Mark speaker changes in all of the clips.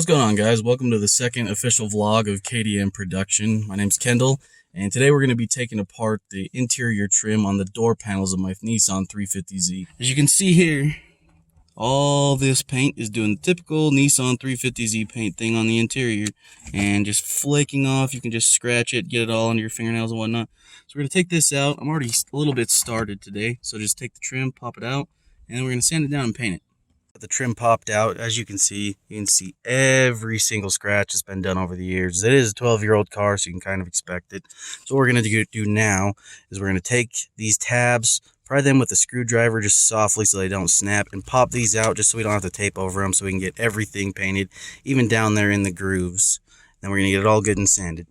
Speaker 1: What's going on, guys? Welcome to the second official vlog of KDM Production. My name's Kendall, and today we're going to be taking apart the interior trim on the door panels of my Nissan 350Z. As you can see here, all this paint is doing the typical Nissan 350Z paint thing on the interior and just flaking off. You can just scratch it, get it all under your fingernails and whatnot. So we're going to take this out. I'm already a little bit started today, so just take the trim, pop it out, and then we're going to sand it down and paint it. The trim popped out. As you can see every single scratch has been done over the years. It is a 12-year-old car, so you can kind of expect it. So what we're going to do now is we're going to take these tabs, pry them with a screwdriver just softly so they don't snap, and pop these out just so we don't have to tape over them, so we can get everything painted, even down there in the grooves. Then we're going to get it all good and sanded.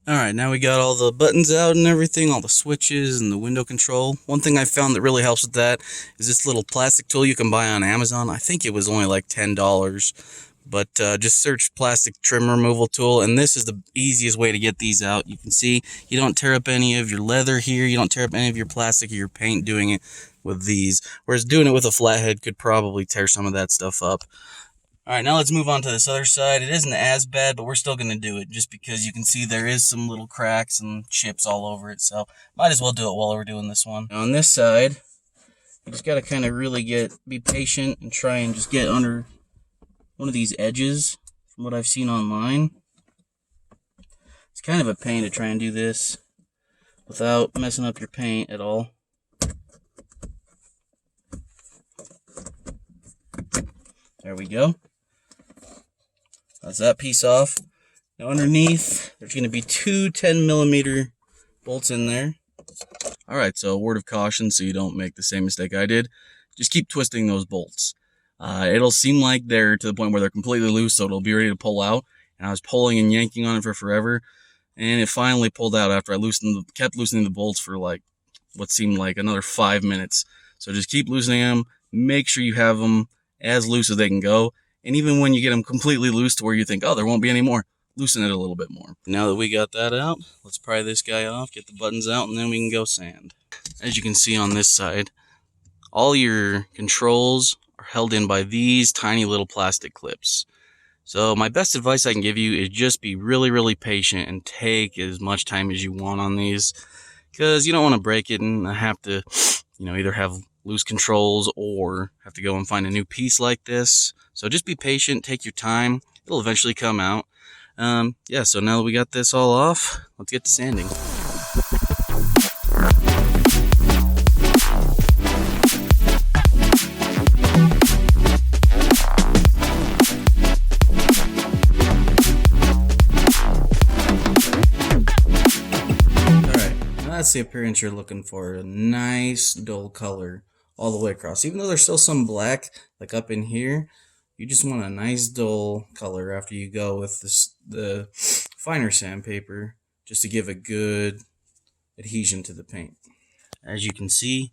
Speaker 1: Alright, now we got all the buttons out and everything, all the switches and the window control. One thing I found that really helps with that is this little plastic tool you can buy on Amazon. I think it was only like $10, but just search plastic trim removal tool, and this is the easiest way to get these out. You can see you don't tear up any of your leather here, you don't tear up any of your plastic or your paint doing it with these, whereas doing it with a flathead could probably tear some of that stuff up. Alright, now let's move on to this other side. It isn't as bad, but we're still going to do it just because you can see there is some little cracks and chips all over it, so might as well do it while we're doing this one. Now on this side, you just got to kind of really be patient and try and just get under one of these edges from what I've seen online. It's kind of a pain to try and do this without messing up your paint at all. There we go. That's that piece off. Now underneath, there's going to be two 10mm bolts in there. Alright, so a word of caution so you don't make the same mistake I did. Just keep twisting those bolts. It'll seem like they're to the point where they're completely loose, so it'll be ready to pull out. And I was pulling and yanking on it for forever, and it finally pulled out after I kept loosening the bolts for like what seemed like another 5 minutes. So just keep loosening them. Make sure you have them as loose as they can go, and even when you get them completely loose to where you think, oh, there won't be any more, loosen it a little bit more. Now that we got that out, let's pry this guy off, get the buttons out, and then we can go sand. As you can see on this side, all your controls are held in by these tiny little plastic clips. So my best advice I can give you is just be really patient and take as much time as you want on these, because you don't want to break it and have to, either have loose controls or have to go and find a new piece like this. So just be patient, take your time, it'll eventually come out. Yeah, so now that we got this all off, let's get to sanding. Alright, that's the appearance you're looking for. A nice dull color all the way across. Even though there's still some black like up in here, you just want a nice dull color after you go with the finer sandpaper, just to give a good adhesion to the paint. As you can see,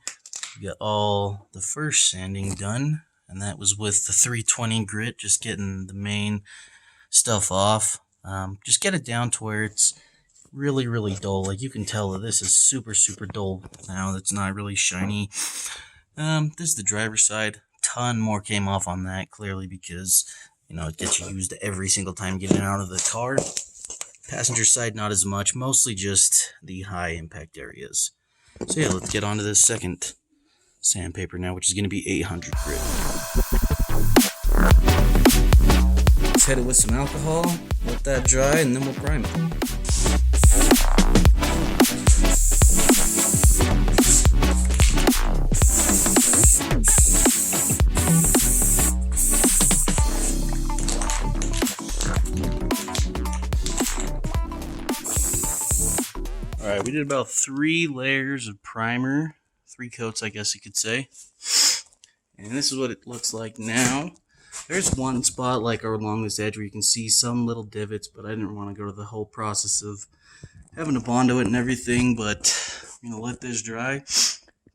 Speaker 1: we got all the first sanding done, and that was with the 320 grit, just getting the main stuff off. Just get it down to where it's really dull. Like you can tell that this is super dull now. That's not really shiny. This is the driver's side. Ton more came off on that, clearly, because it gets used every single time getting out of the car. Passenger side, not as much, mostly just the high impact areas. So yeah, let's get on to this second sandpaper now, which is going to be 800 grit. Let's hit it with some alcohol, let that dry, and then we'll prime it. Alright, we did about 3 layers of primer, 3 coats I guess you could say, and this is what it looks like now. There's one spot like along this edge where you can see some little divots, but I didn't want to go to the whole process of having to Bondo it and everything, but I'm going to let this dry,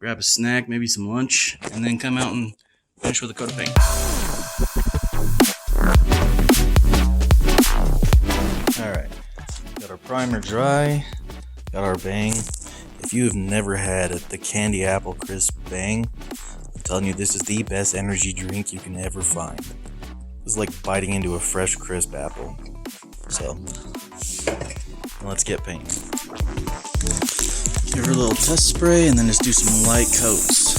Speaker 1: grab a snack, maybe some lunch, and then come out and finish with a coat of paint. Alright, got our primer dry. Got our Bang. If you have never had the Candy Apple Crisp Bang, I'm telling you, this is the best energy drink you can ever find. is like biting into a fresh, crisp apple. So, let's get paint. Give her a little test spray and then just do some light coats.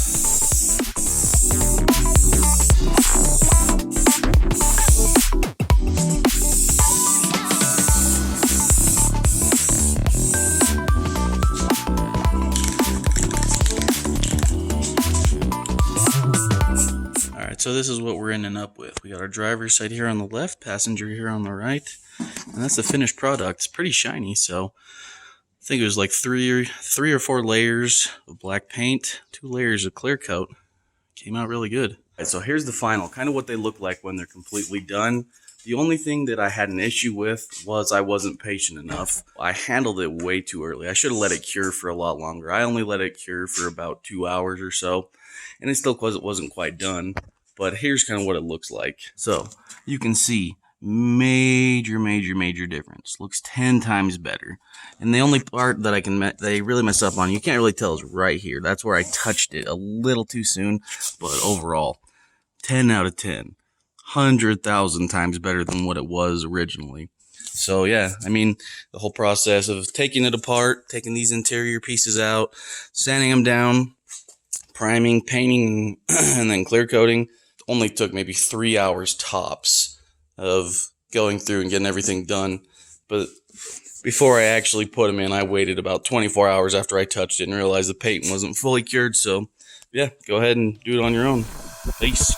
Speaker 1: So this is what we're ending up with. We got our driver's side here on the left, passenger here on the right, and that's the finished product. It's pretty shiny, so I think it was like three or four layers of black paint, 2 layers of clear coat. Came out really good. All right, so here's the final, kind of what they look like when they're completely done. The only thing that I had an issue with was I wasn't patient enough. I handled it way too early. I should have let it cure for a lot longer. I only let it cure for about 2 hours or so, and it still wasn't quite done. But here's kind of what it looks like. So you can see major difference. Looks 10 times better. And the only part that they really messed up on, you can't really tell, is right here. That's where I touched it a little too soon. But overall, 10 out of 10. 100,000 times better than what it was originally. So yeah, I mean, the whole process of taking it apart, taking these interior pieces out, sanding them down, priming, painting, and then clear coating, only took maybe 3 hours tops of going through and getting everything done. But before I actually put them in, I waited about 24 hours after I touched it and realized the paint wasn't fully cured. So yeah, go ahead and do it on your own. Peace.